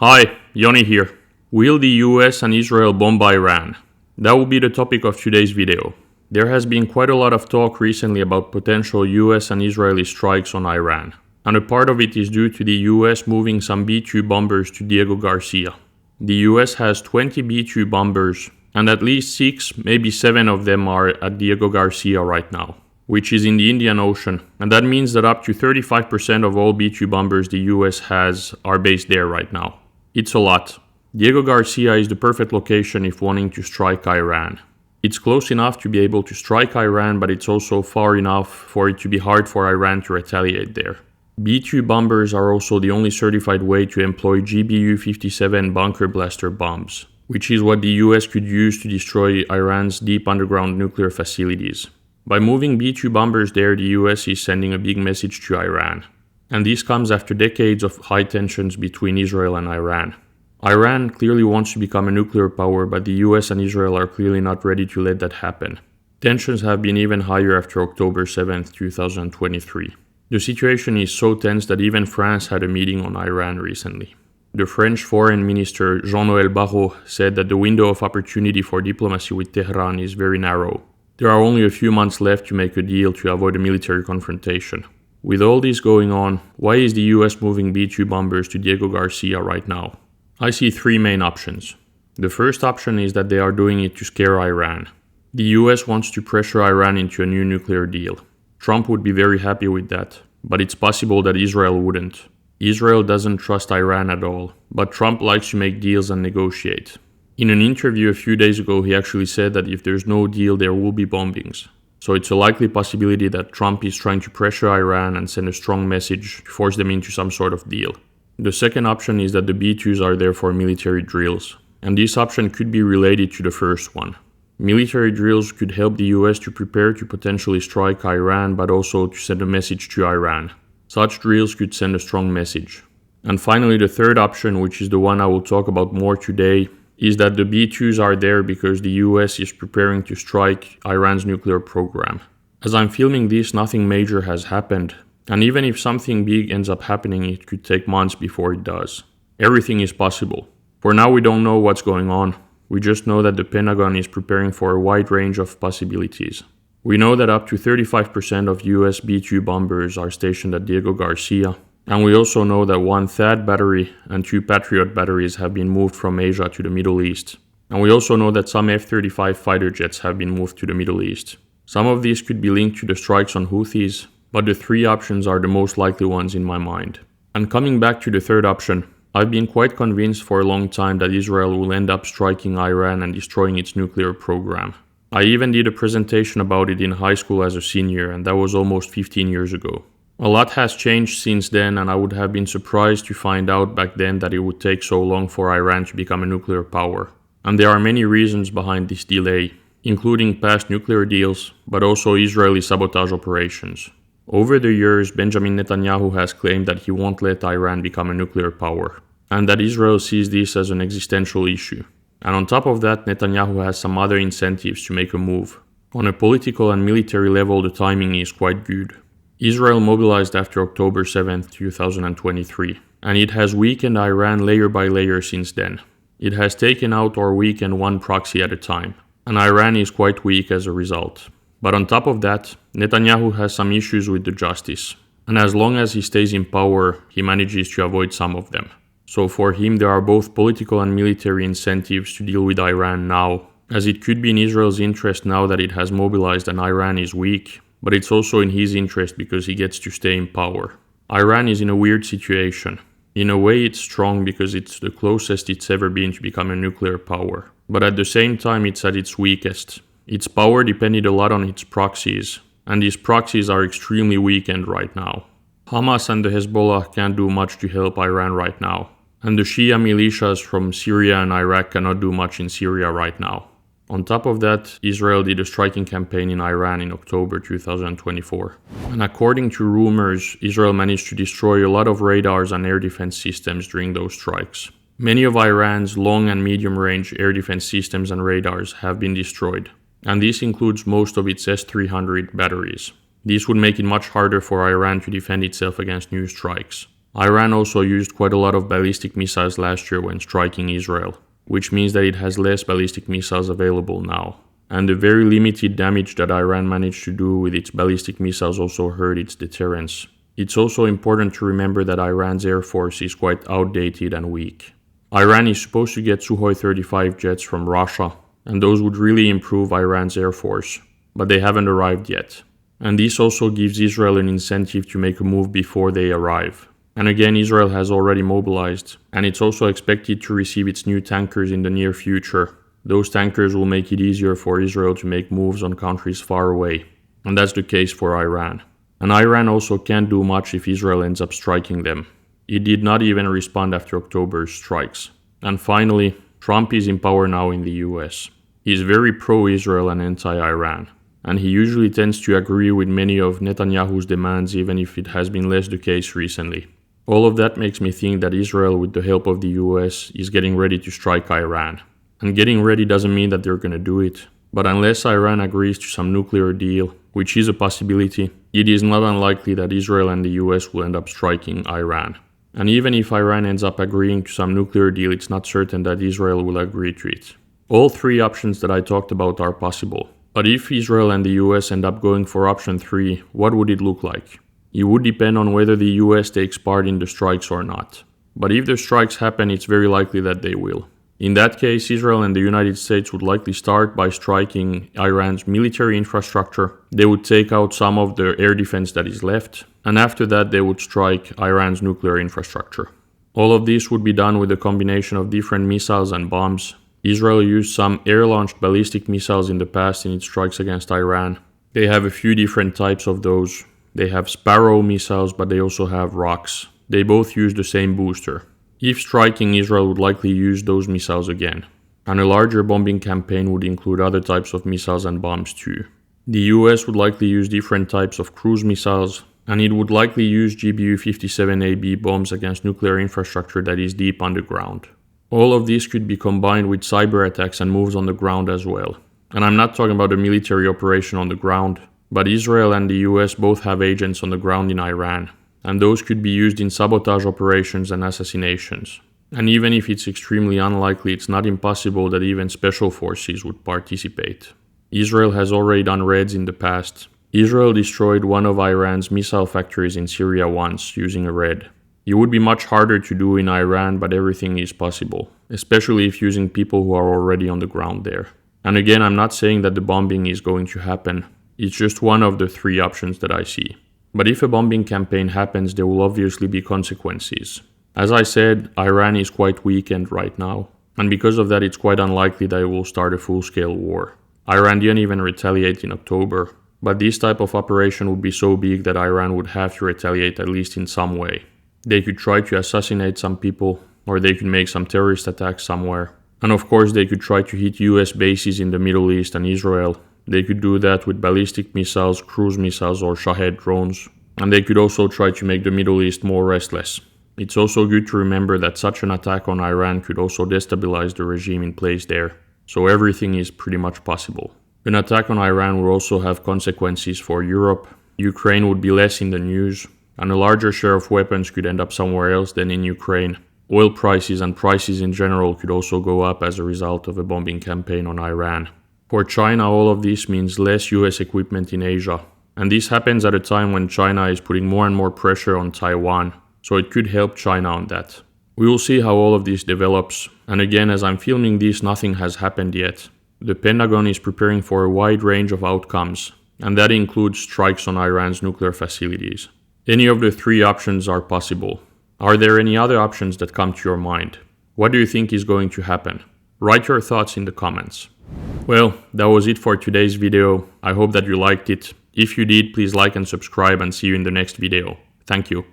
Hi, Joni here. Will the US and Israel bomb Iran? That will be the topic of today's video. There has been quite a lot of talk recently about potential US and Israeli strikes on Iran, and a part of it is due to the US moving some B-2 bombers to Diego Garcia. The US has 20 B-2 bombers, and at least 6, maybe 7 of them are at Diego Garcia right now, which is in the Indian Ocean, and that means that up to 35% of all B-2 bombers the US has are based there right now. It's a lot. Diego Garcia is the perfect location if wanting to strike Iran. It's close enough to be able to strike Iran, but it's also far enough for it to be hard for Iran to retaliate there. B-2 bombers are also the only certified way to employ GBU-57 bunker blaster bombs, which is what the US could use to destroy Iran's deep underground nuclear facilities. By moving B-2 bombers there, the US is sending a big message to Iran. And this comes after decades of high tensions between Israel and Iran. Iran clearly wants to become a nuclear power, but the US and Israel are clearly not ready to let that happen. Tensions have been even higher after October 7, 2023. The situation is so tense that even France had a meeting on Iran recently. The French Foreign Minister Jean-Noël Barrot said that the window of opportunity for diplomacy with Tehran is very narrow. There are only a few months left to make a deal to avoid a military confrontation. With all this going on, why is the US moving B-2 bombers to Diego Garcia right now? I see 3 main options. The first option is that they are doing it to scare Iran. The US wants to pressure Iran into a new nuclear deal. Trump would be very happy with that, but it's possible that Israel wouldn't. Israel doesn't trust Iran at all, but Trump likes to make deals and negotiate. In an interview a few days ago, he actually said that if there's no deal, there will be bombings. So it's a likely possibility that Trump is trying to pressure Iran and send a strong message to force them into some sort of deal. The second option is that the B-2s are there for military drills, and this option could be related to the first one. Military drills could help the US to prepare to potentially strike Iran, but also to send a message to Iran. Such drills could send a strong message. And finally, the third option, which is the one I will talk about more today, is that the B-2s are there because the US is preparing to strike Iran's nuclear program. As I'm filming this, nothing major has happened, and even if something big ends up happening, it could take months before it does. Everything is possible. For now, we don't know what's going on. We just know that the Pentagon is preparing for a wide range of possibilities. We know that up to 35% of US B-2 bombers are stationed at Diego Garcia, and we also know that 1 THAAD battery and 2 Patriot batteries have been moved from Asia to the Middle East. And we also know that some F-35 fighter jets have been moved to the Middle East. Some of these could be linked to the strikes on Houthis, but the 3 options are the most likely ones in my mind. And coming back to the third option, I've been quite convinced for a long time that Israel will end up striking Iran and destroying its nuclear program. I even did a presentation about it in high school as a senior, and that was almost 15 years ago. A lot has changed since then, and I would have been surprised to find out back then that it would take so long for Iran to become a nuclear power. And there are many reasons behind this delay, including past nuclear deals, but also Israeli sabotage operations. Over the years, Benjamin Netanyahu has claimed that he won't let Iran become a nuclear power, and that Israel sees this as an existential issue. And on top of that, Netanyahu has some other incentives to make a move. On a political and military level, the timing is quite good. Israel mobilized after October 7, 2023, and it has weakened Iran layer by layer since then. It has taken out or weakened 1 proxy at a time, and Iran is quite weak as a result. But on top of that, Netanyahu has some issues with the justice, and as long as he stays in power, he manages to avoid some of them. So for him, there are both political and military incentives to deal with Iran now, as it could be in Israel's interest now that it has mobilized and Iran is weak, but it's also in his interest because he gets to stay in power. Iran is in a weird situation. In a way, it's strong because it's the closest it's ever been to become a nuclear power, but at the same time, it's at its weakest. Its power depended a lot on its proxies, and these proxies are extremely weakened right now. Hamas and the Hezbollah can't do much to help Iran right now, and the Shia militias from Syria and Iraq cannot do much in Syria right now. On top of that, Israel did a striking campaign in Iran in October 2024. And according to rumors, Israel managed to destroy a lot of radars and air defense systems during those strikes. Many of Iran's long and medium-range air defense systems and radars have been destroyed, and this includes most of its S-300 batteries. This would make it much harder for Iran to defend itself against new strikes. Iran also used quite a lot of ballistic missiles last year when striking Israel, which means that it has less ballistic missiles available now. And the very limited damage that Iran managed to do with its ballistic missiles also hurt its deterrence. It's also important to remember that Iran's air force is quite outdated and weak. Iran is supposed to get Sukhoi 35 jets from Russia, and those would really improve Iran's air force, but they haven't arrived yet. And this also gives Israel an incentive to make a move before they arrive. And again, Israel has already mobilized, and it's also expected to receive its new tankers in the near future. Those tankers will make it easier for Israel to make moves on countries far away. And that's the case for Iran. And Iran also can't do much if Israel ends up striking them. It did not even respond after October's strikes. And finally, Trump is in power now in the US. He's very pro-Israel and anti-Iran. And he usually tends to agree with many of Netanyahu's demands, even if it has been less the case recently. All of that makes me think that Israel, with the help of the US, is getting ready to strike Iran. And getting ready doesn't mean that they're gonna do it. But unless Iran agrees to some nuclear deal, which is a possibility, it is not unlikely that Israel and the US will end up striking Iran. And even if Iran ends up agreeing to some nuclear deal, it's not certain that Israel will agree to it. All three options that I talked about are possible. But if Israel and the US end up going for option 3, what would it look like? It would depend on whether the US takes part in the strikes or not. But if the strikes happen, it's very likely that they will. In that case, Israel and the United States would likely start by striking Iran's military infrastructure. They would take out some of the air defense that is left, and after that they would strike Iran's nuclear infrastructure. All of this would be done with a combination of different missiles and bombs. Israel used some air-launched ballistic missiles in the past in its strikes against Iran. They have a few different types of those. They have Sparrow missiles, but they also have Rocks. They both use the same booster. If striking, Israel would likely use those missiles again. And a larger bombing campaign would include other types of missiles and bombs too. The US would likely use different types of cruise missiles, and it would likely use GBU-57AB bombs against nuclear infrastructure that is deep underground. All of this could be combined with cyber attacks and moves on the ground as well. And I'm not talking about a military operation on the ground, but Israel and the US both have agents on the ground in Iran, and those could be used in sabotage operations and assassinations. And even if it's extremely unlikely, it's not impossible that even special forces would participate. Israel has already done raids in the past. Israel destroyed one of Iran's missile factories in Syria once using a raid. It would be much harder to do in Iran, but everything is possible, especially if using people who are already on the ground there. And again, I'm not saying that the bombing is going to happen. It's just one of the three options that I see. But if a bombing campaign happens, there will obviously be consequences. As I said, Iran is quite weakened right now, and because of that it's quite unlikely that it will start a full-scale war. Iran didn't even retaliate in October, but this type of operation would be so big that Iran would have to retaliate at least in some way. They could try to assassinate some people, or they could make some terrorist attacks somewhere. And of course they could try to hit US bases in the Middle East and Israel. They could do that with ballistic missiles, cruise missiles, or Shahed drones. And they could also try to make the Middle East more restless. It's also good to remember that such an attack on Iran could also destabilize the regime in place there. So everything is pretty much possible. An attack on Iran would also have consequences for Europe. Ukraine would be less in the news, and a larger share of weapons could end up somewhere else than in Ukraine. Oil prices and prices in general could also go up as a result of a bombing campaign on Iran. For China, all of this means less US equipment in Asia. And this happens at a time when China is putting more and more pressure on Taiwan, so it could help China on that. We will see how all of this develops, and again, as I'm filming this, nothing has happened yet. The Pentagon is preparing for a wide range of outcomes, and that includes strikes on Iran's nuclear facilities. Any of the three options are possible. Are there any other options that come to your mind? What do you think is going to happen? Write your thoughts in the comments. Well, that was it for today's video. I hope that you liked it. If you did, please like and subscribe, and see you in the next video. Thank you.